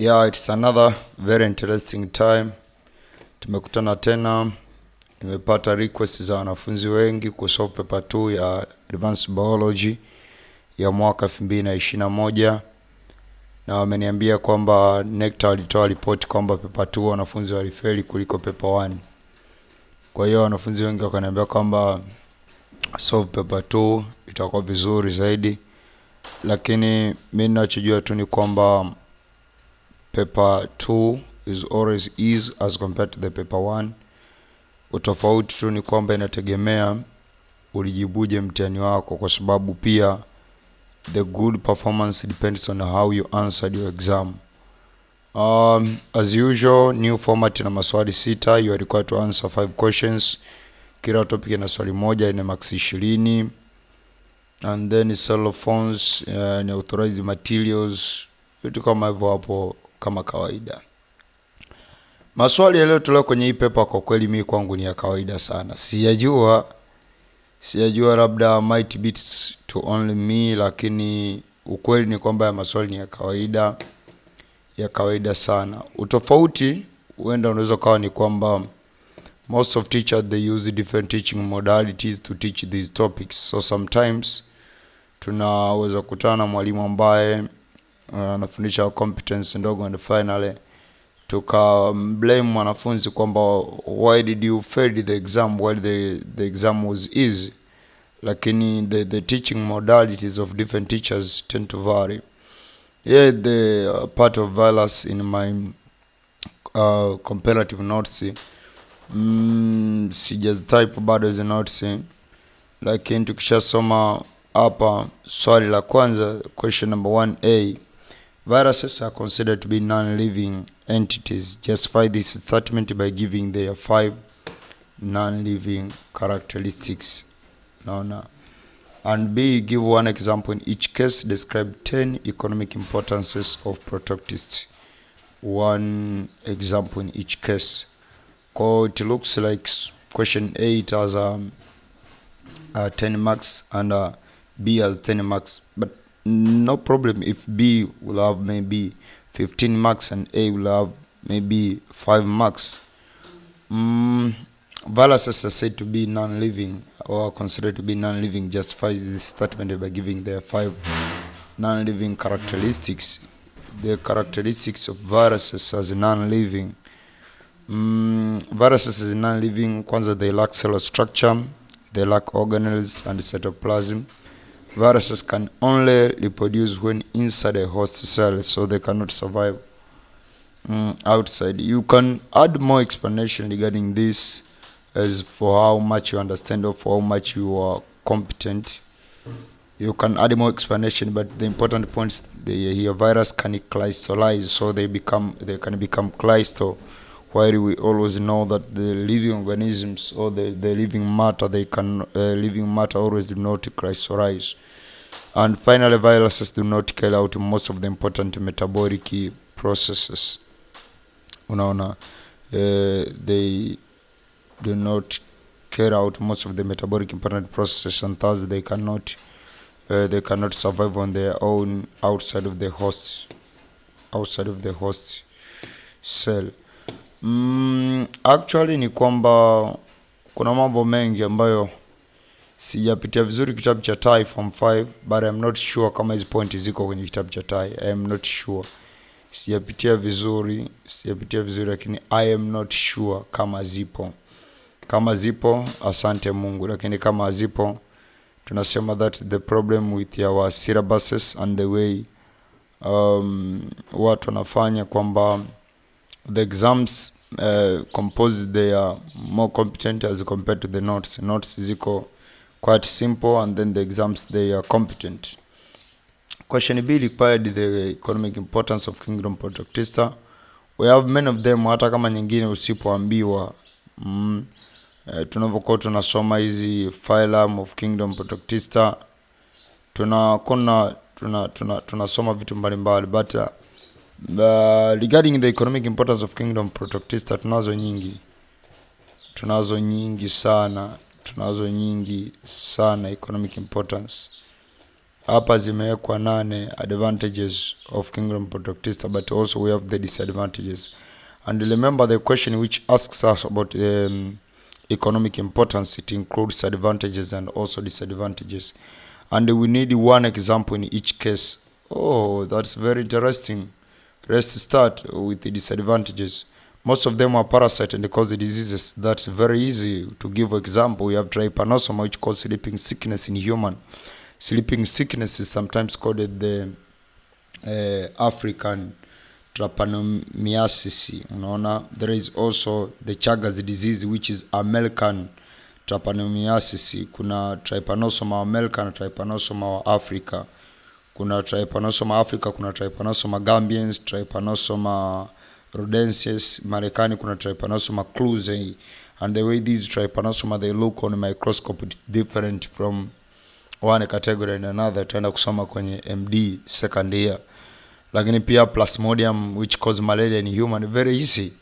Yeah, it's another very interesting time. Tumekutana tena. Nimepata request za wanafunzi wengi kusolve paper 2 ya Advanced Biology ya mwaka 2021 na wameniambia kwamba NECTA walitoa report kwamba paper 2 wanafunzi walifeli kuliko paper 1. Kwa hiyo wanafunzi wengi wakaniambia kwamba solve paper 2 itakuwa vizuri zaidi, lakini mimi ninachojua tu ni kwamba paper 2 is always easy as compared to the paper 1. Utofauti tu ni kwamba inategemea ulijibuje mtihani wako, kwa sababu pia the good performance depends on how you answered your exam. As usual, new format na maswali 6. You are required to answer 5 questions. Kila topic ina swali moja, ina max 20. And then cell phones, authorized materials, vitu kama hivyo hapo kama kawaida. Maswali yaliyotolewa kwenye hii paper kwa kweli mimi kwangu ni ya kawaida sana. Sijajua labda might be to only me, lakini ukweli ni kwamba ya maswali ni ya kawaida sana. Utofauti huenda unaweza kawa ni kwamba most of teachers they use different teaching modalities to teach these topics. So sometimes tunaweza kutana na mwalimu ambaye anafundisha competence ndogo and finally blame mwanafunzi kwamba why did you fail the exam while the exam was easy. Lakini the teaching modalities of different teachers tend to vary. Yeah, the part of violence in my comparative notes, sijatype bado hizo notes, lakini tukishasoma hapa swali la kwanza, question number 1A, viruses are considered to be non-living entities. Justify this statement by giving their 5 non-living characteristics. And B, give one example in each case. Describe 10 economic importances of protoctists. One example in each case. It looks like question A it has 10 marks and B has 10 marks, but no problem if B will have maybe 15 marks and A will have maybe 5 marks. Viruses are said to be non-living or considered to be non-living. Justify this statement by giving their 5 non-living characteristics. The characteristics of viruses as non-living. Viruses as non-living, kwanza they lack cell structure, they lack organelles and cytoplasm. Viruses can only reproduce when inside a host cell, so they cannot survive outside. You can add more explanation regarding this as for how much you understand or for how much you are competent. You can add more explanation, but the important point is the virus can crystallize, so they can become crystal. While we always know that the living organisms or the living matter, living matter always do not crystallize. And finally, viruses do not carry out most of the important metabolic processes. They do not carry out most of the metabolic important processes, and thus they cannot survive on their own outside of the host cell. Actually ni kwamba kuna mambo mengi ambayo sijapitia vizuri kitabu cha TAI form 5, but I'm not sure kama hizo points ziko kwenye kitabu cha TAI. I am not sure. Sijapitia vizuri lakini I am not sure kama zipo. Kama zipo, asante Mungu, lakini kama hazipo, tunasema that the problem with our syllabuses and the way watu wanafanya kwamba the exams composed they are more competent as compared to the notes. Notes ziko quite simple and then the exams they are competent. Question B required the economic importance of kingdom protoctista. We have many of them, hata kama nyingine usipoambiwa. Tunavyokuwa tunasoma hizi phylum of kingdom protoctista, tunasoma vitu mbalimbali, but regarding the economic importance of kingdom protoctista tunazo nyingi sana economic importance. hapa zimewekwa 8 advantages of kingdom protoctista, but also we have the disadvantages. And remember the question which asks us about economic importance, it includes advantages and also disadvantages, and we need one example in each case. Oh, that's very interesting. Let's start with the disadvantages. Most of them are parasite and cause diseases. That's very easy to give example. We have trypanosoma, which causes sleeping sickness in human. Sleeping sickness is sometimes called the African trypanosomiasis. Unaona, there is also the Chagas disease, which is American trypanosomiasis. Kuna trypanosoma America na trypanosoma wa Africa. Kuna trypanosoma Africa, kuna trypanosoma gambiensis, trypanosoma rhodensis. Marekani kuna trypanosoma cruzi. And the way these trypanosoma they look on a microscope, it's different from one category and another. Tutaenda kusoma kwenye MD second year. Lakini pia plasmodium, which cause malaria in human, very easy.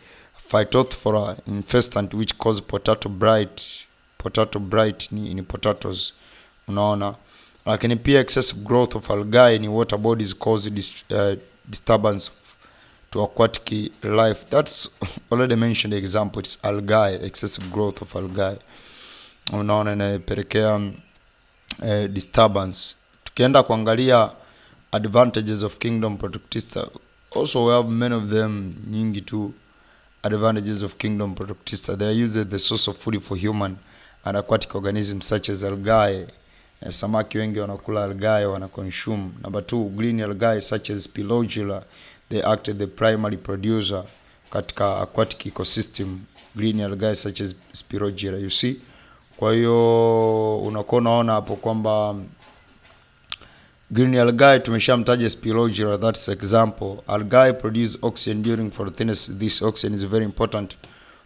Phytophthora infestant, which cause potato blight in potatoes. Unaona. Lakini pia excessive growth of algae in water bodies cause disturbance to aquatic life. That's already mentioned example. It's algae, excessive growth of algae. Unaona, inapelekea disturbance. Tukienda kuangalia advantages of kingdom protoctista, also we have many of them, nyingi tu. Advantages of kingdom protoctista, they are used as the source of food for human and aquatic organisms such as algae. Samaki wengi wanakula algae, wana consume. Number 2, green algae such as Spirulina, they act as the primary producer katika aquatic ecosystem. Green algae such as Spirulina, you see. Kwa hiyo unakuwa unaona hapo kwamba green algae tumeshamtaja Spirulina, that's example. Algae produce oxygen during photosynthesis. This oxygen is very important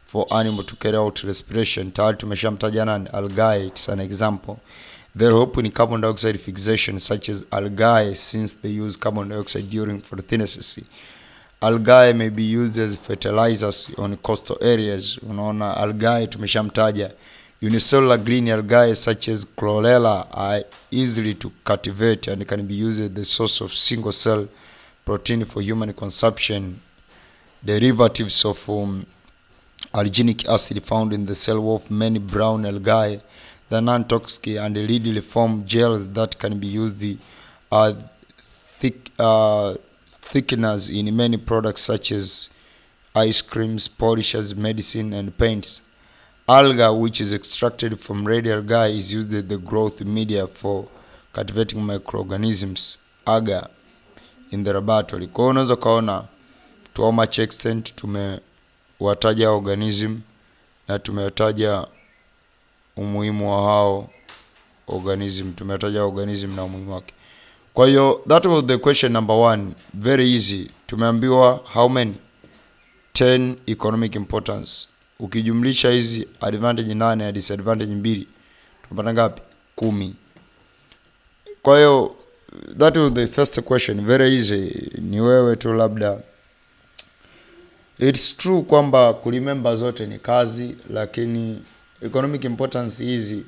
for animal to carry out respiration. Tayari tumeshamtaja nani? Algae, it's an example. They help in carbon dioxide fixation such as algae, since they use carbon dioxide during photosynthesis. Algae may be used as fertilizers on coastal areas. Unaona, algae tumeshamtaja. Unicellular green algae such as chlorella are easily to cultivate and can be used as the source of single cell protein for human consumption. Derivatives of alginic acid found in the cell wall of many brown algae, the non-toxic and readily form gels that can be used thickeners in many products such as ice creams, polishes, medicine, and paints. Alga, which is extracted from red algae, is used as the growth media for cultivating microorganisms, agar, in the laboratory. Kwa hiyo unaweza kaona to how much extent tumewataja organism na tumewataja umuhimu wa hao organism. Tumewataja organism na umuhimu wake. Kwa hiyo that was the question number 1. Very easy. Tumeambiwa how many? 10 economic importance. Ukijumlisha hizi advantage 8 na disadvantage 2, tunapata ngapi? 10. Kwa hiyo that was the first question, very easy. Ni wewe tu labda. It's true kwamba kulimember zote ni kazi, lakini economic importance hizi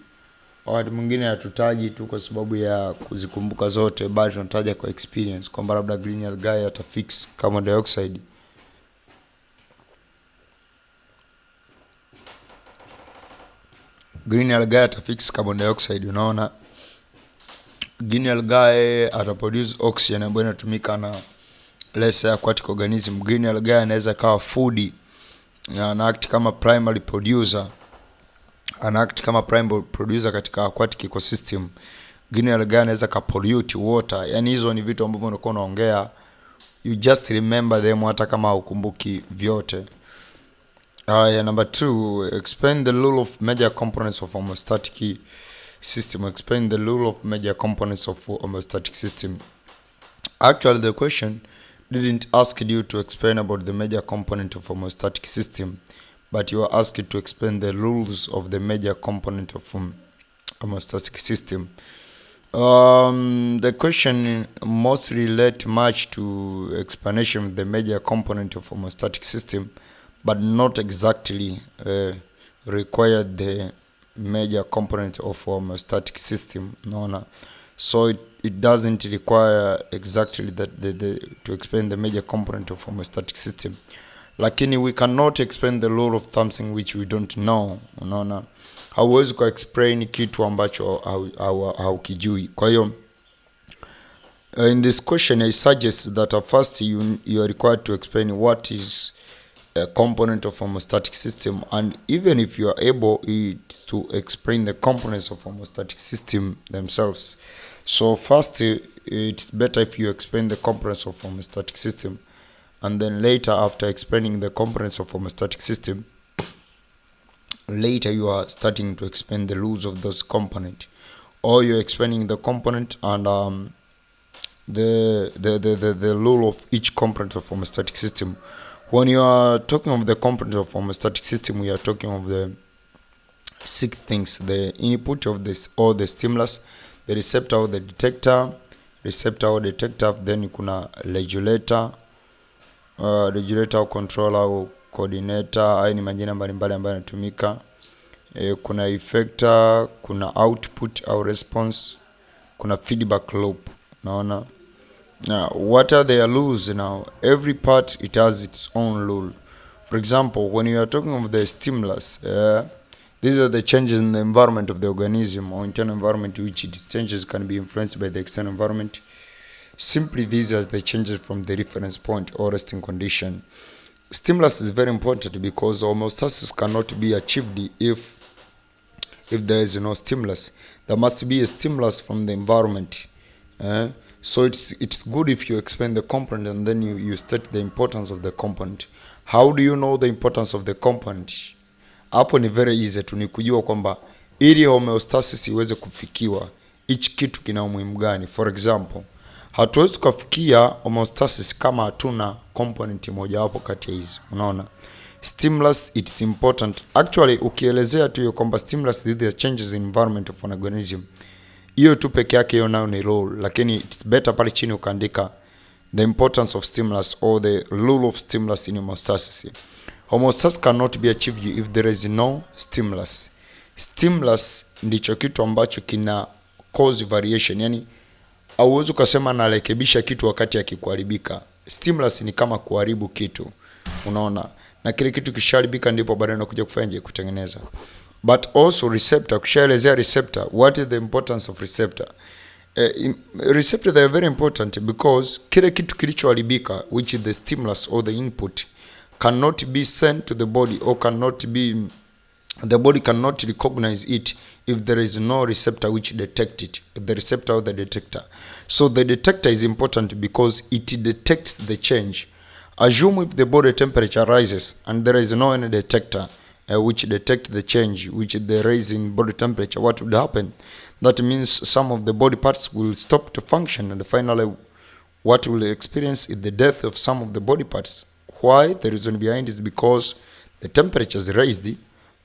wakati mwingine hatutaji tu kwa sababu ya kuzikumbuka zote, bali tunataja kwa experience kwamba labda green algae atafix carbon dioxide. Green algae atafix carbon dioxide, unaona. Green algae ataproduce oxygen ambayo inatumika na less aquatic organism. Green algae anaweza kawa food, ana act kama primary producer, katika aquatic ecosystem. Green algae anaweza ka pollute water. Yani hizo ni vitu ambavyo unakuwa unaongea, you just remember them hata kama hukumbuki vyote. Number 2, explain the role of major components of homeostatic system. Explain the role of major components of homeostatic system. Actually, the question didn't ask you to explain about the major component of homeostatic system, but you are asked to explain the rules of the major component of homeostatic system. The question mostly relate much to explanation of the major component of homeostatic system, but not exactly require the major component of homeostatic system. No. so it doesn't require exactly that to explain the major component of homeostatic system. Lakini we cannot explain the rule of something which we don't know. Unaona, hauwezi ku explain kitu ambacho haukijui. Kwa hiyo in this question I suggest that at first you are required to explain what is a component of homeostatic system, and even if you are able to explain the components of homeostatic system themselves. So first it's better if you explain the components of homeostatic system, and then later, after explaining the components of homeostatic system, later you are starting to explain the rules of those components, or you're explaining the component and the rule of each component of homeostatic system. When you are talking of the component of homeostatic system, we are talking of the 6 things: the input of this or the stimulus, the receptor or the detector, then kuna regulator, regulator, controller au coordinator. Haya ni majina mbalimbali ambayo yanatumika. Kuna effector, kuna output au response, kuna feedback loop. Naona. Now, what are their rules? Now, every part it has its own rule. For example, when you are talking of the stimulus, these are the changes in the environment of the organism or internal environment, which its changes can be influenced by the external environment. Simply, these are the changes from the reference point or resting condition. Stimulus is very important because homeostasis cannot be achieved if there is no stimulus. There must be a stimulus from the environment. So it's good if you explain the component and then you state the importance of the component. How do you know the importance of the component? Hapo ni very easy tu, ni kujua kwamba ili homeostasis iweze kufikiwa each kitu kina umuhimu gani. For example, hatuwezi kufikia homeostasis kama hatuna component moja hapo kati ya hizo. Unaona? Stimulus, it's important. Actually, ukielezea tu hiyo kwamba stimulus is the changes in environment of an organism, hiyo tu peke yake hiyo nayo ni rule, lakini it's better pale chini ukaandika the importance of stimulus or the rule of stimulus in homeostasis. Homeostasis cannot be achieved if there is no stimulus. Stimulus ndicho kitu ambacho kina cause variation, yani hauwezi kusema narekebisha kitu wakati hakikuharibika. Stimulus ni kama kuharibu kitu, unaona, na kile kitu kisharibika ndipo baadaye unakuja kufanya kutengeneza. But also receptor, kushaelezea receptor, what is the importance of receptor? Receptor, they are very important because kile kitu kilichoharibika, which is the stimulus or the input, cannot be sent to the body or the body cannot recognize it if there is no receptor which detect it, the receptor or the detector. So the detector is important because it detects the change. Assume if the body temperature rises and there is no any detector which detect the change, which the rise in body temperature, what would happen? That means some of the body parts will stop to function, and finally what will experience is the death of some of the body parts. Why? The reason behind is because the temperature is raised,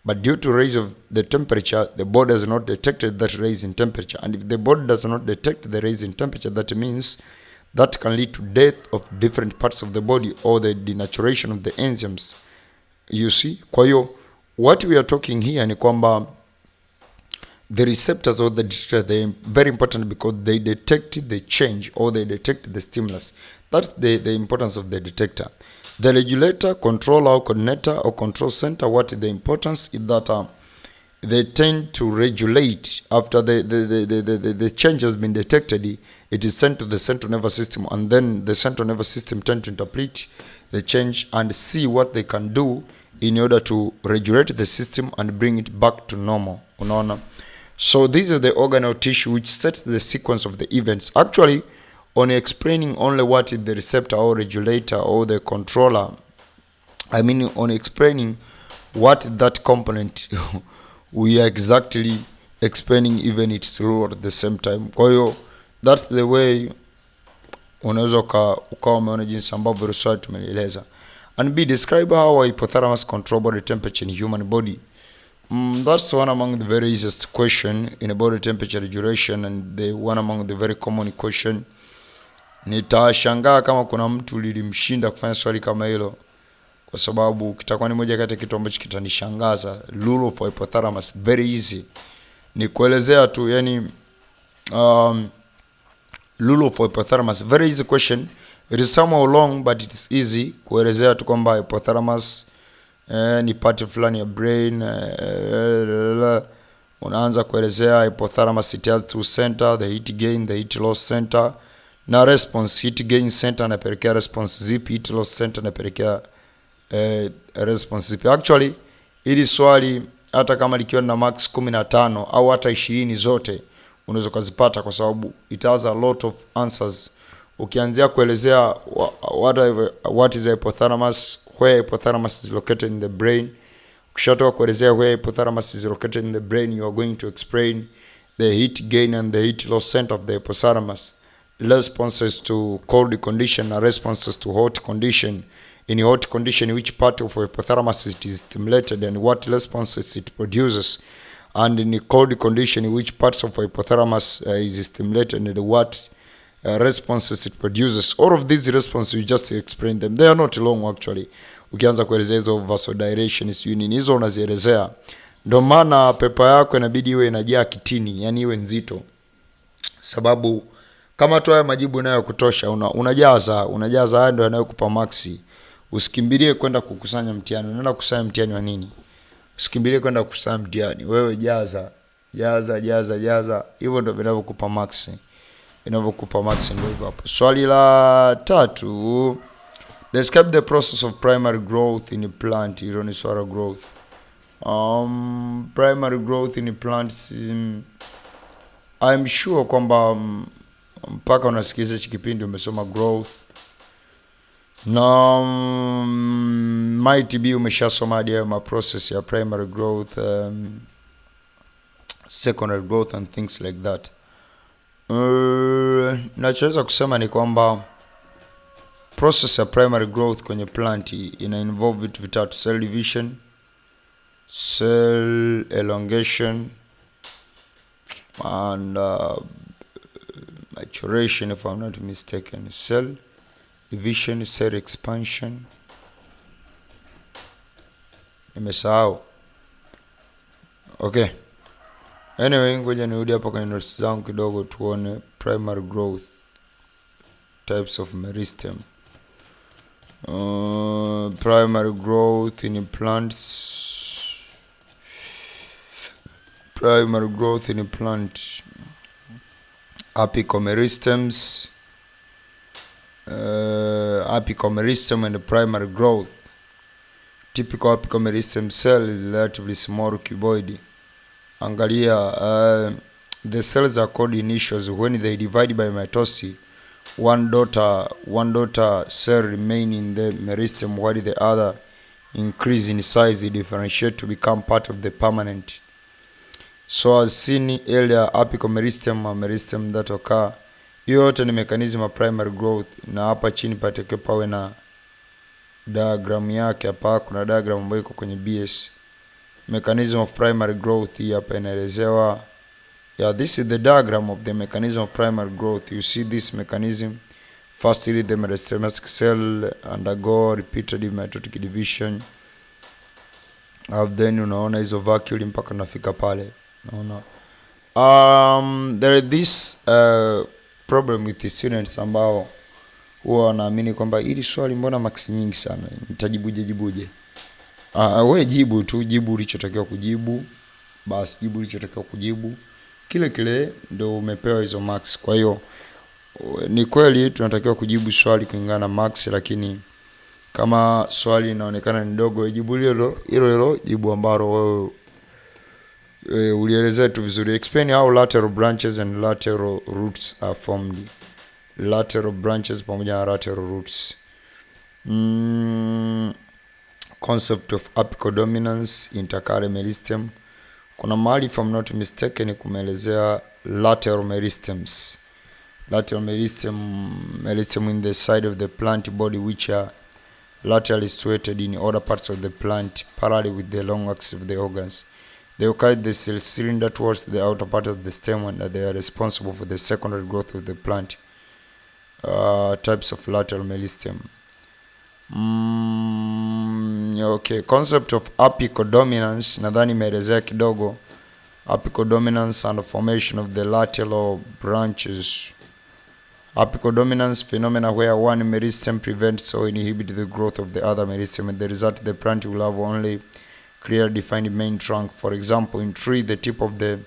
but due to rise of the temperature, the body has not detected that rise in temperature. And if the body does not detect the rise in temperature, that means that can lead to death of different parts of the body or the denaturation of the enzymes. You see? Kwa hiyo, what we are talking here ni kwamba the receptors or the detectors, they are very important because they detect the change or they detect the stimulus. That's the importance of the detector. The regulator, controller, or coordinator, or control center, what is the importance is that they tend to regulate after the change has been detected. It is sent to the central nervous system, and then the central nervous system tend to interpret the change and see what they can do in order to regulate the system and bring it back to normal. Unaona? So these are the organ or tissue which sets the sequence of the events. Actually, on explaining only what is the receptor or regulator or the controller, I mean on explaining what that component, we are exactly explaining even its role at the same time. Kwa hiyo that's the way unaweza ukawa umeona jinsi ambavyo research tumeeleza. And B, describe how hypothalamus control body temperature in human body. That's one among the very easiest question in a body temperature regulation, and the one among the very common question. Nitashangaa kama kuna mtu lilimshinda kufanya swali kama hilo, kwa sababu kitakuwa ni moja kati ya kitu ambacho kitanishangaza. Rule of hypothalamus, very easy. Ni kuelezea tu, yani role of hypothalamus. Very easy question. It is somehow long but it is easy kuelezea tu kwamba hypothalamus ni part fulani ya brain. Unaanza kuelezea hypothalamus, it has two center, the heat gain, the heat loss center na response. Heat gain center inapelekea response zipi, heat loss center inapelekea response zipi. Actually ili swali hata kama likiwa na max 15 au hata 20 zote unaweza kuzipata, kwa sababu it has a lot of answers. Ukianzia kuelezea what is hypothalamus, where hypothalamus is located in the brain, ukishatoka kuelezea where hypothalamus is located in the brain, you are going to explain the heat gain and the heat loss center of the hypothalamus, responses to cold condition and responses to hot condition. In hot condition, which part of hypothalamus it is stimulated and what responses it produces, and in a cold condition, which parts of hypothalamus is stimulated and what responses it produces. All of these responses, you just explain them. They are not long actually. Ukianza kuelezea hizo vasodilation sio nini, hizo unazielezea. Ndio maana pepa yako inabidi iwe inajaa kitini, yani iwe nzito. Sababu kama tu haya majibu nayo kutosha, unajaza haya ndio yanayokupa maxi. Usikimbilie kwenda kukusanya mtihani. Unaenda kukusanya mtihani wa nini? Usikimbilie kwenda kukusanya mtihani. Wewe jaza. Hivyo ndio vinavyokupa maxi. Ndio hivyo hapo. Swali la 3. Describe the process of primary growth in a plant. Hilo ni swala growth. Primary growth in plants, I'm sure kwamba mpaka unasikiza hiki kipindi umesoma growth. Na might be umeshasoma hadi ya process ya primary growth, secondary growth and things like that. Nachoweza kusema ni kwamba process ya primary growth kwenye plant ina involve vitu vitatu: cell division, cell elongation and maturation, if I'm not mistaken. Cell division, cell expansion, nimesahau. Okay, anyway, ngoja nirudi hapo kwenye notes zangu kidogo tuone primary growth types of meristem. Primary growth in plants. Primary growth in plant: apical meristems, apical meristem and primary growth. Typical apical meristem cell is relatively small cuboid. Angalia, the cells are called initials. When they divide by mitosis, one daughter cell remain in the meristem while the other increase in size, differentiate to become part of the permanent. So as seen earlier, apical meristem and meristem that occur, yote ni mechanism of primary growth. Na hapa chini patakiwa pawe na diagram yake. Hapa kuna diagram ambayo iko kwenye BIOS. Mechanism of primary growth hii hapa inaelezewa. Yeah, this is the diagram of the mechanism of primary growth. You see this mechanism. Firstly, the meristematic cell undergo repeated mitotic division. Then unaona hizo vacuole mpaka nafika pale. Unaona. There is this problem with the students ambao huwa wanaamini kwamba hili swali mbona max nyingi sana, nitajibuje? Wewe jibu ulichotakiwa kujibu. Basi jibu ulichotakiwa kujibu. Kile ndio umepewa hizo max. Kwa hiyo ni kweli tunatakiwa kujibu swali kulingana na max, lakini kama swali linaonekana ni dogo, jibu hilo jibu ambalo wewe ulielezea tu vizuri. Explain how lateral branches and lateral roots are formed. Lateral branches pamoja na lateral roots. Concept of apical dominance, intercalary meristem. Kuna mahali, if I'm not mistaken, kumeelezea lateral meristems. Lateral meristem in the side of the plant body which are laterally situated in other parts of the plant parallel with the long axis of the organs. They occur the cell cylinder towards the outer part of the stem and they are responsible for the secondary growth of the plant. Types of lateral meristem. Okay, concept of apical dominance nadhani imeelezea kidogo. Apical dominance and formation of the lateral branches. Apical dominance phenomena where one meristem prevents or inhibits the growth of the other meristem, and the result the plant will have only clear defined main trunk. For example, in tree, the tip of the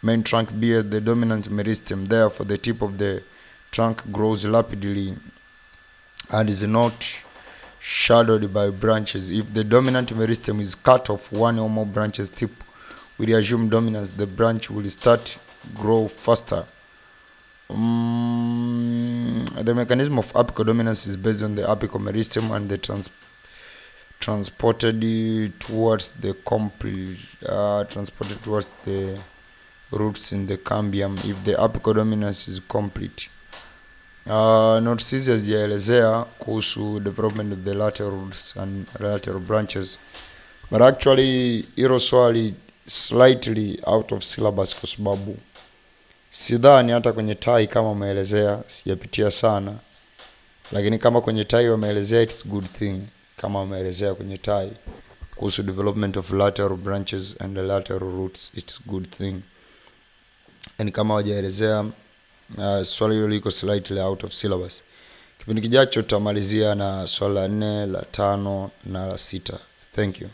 main trunk bears the dominant meristem. Therefore, the tip of the trunk grows rapidly and is not shadowed by branches. If the dominant meristem is cut off one or more branches tip will assume dominance, the branch will start grow faster. The mechanism of apical dominance is based on the apical meristem and the transported towards the roots in the cambium if the apical dominance is complete. Notes hizi hazijaelezea kuhusu development of the lateral roots and lateral branches, but actually hilo swali slightly out of syllabus kwa sababu sidhani hata kwenye tai kama umeelezea, sijapitia sana, lakini kama kwenye tai wameelezea, it's good thing. Kama wameelezea kwenye tai kuhusu development of lateral branches and the lateral roots, it's good thing. And kama wajaelezea, swali hilo liko slightly out of syllabus. Kipindi kijacho tutamalizia na swali la 4, la 5 na la 6. Thank you.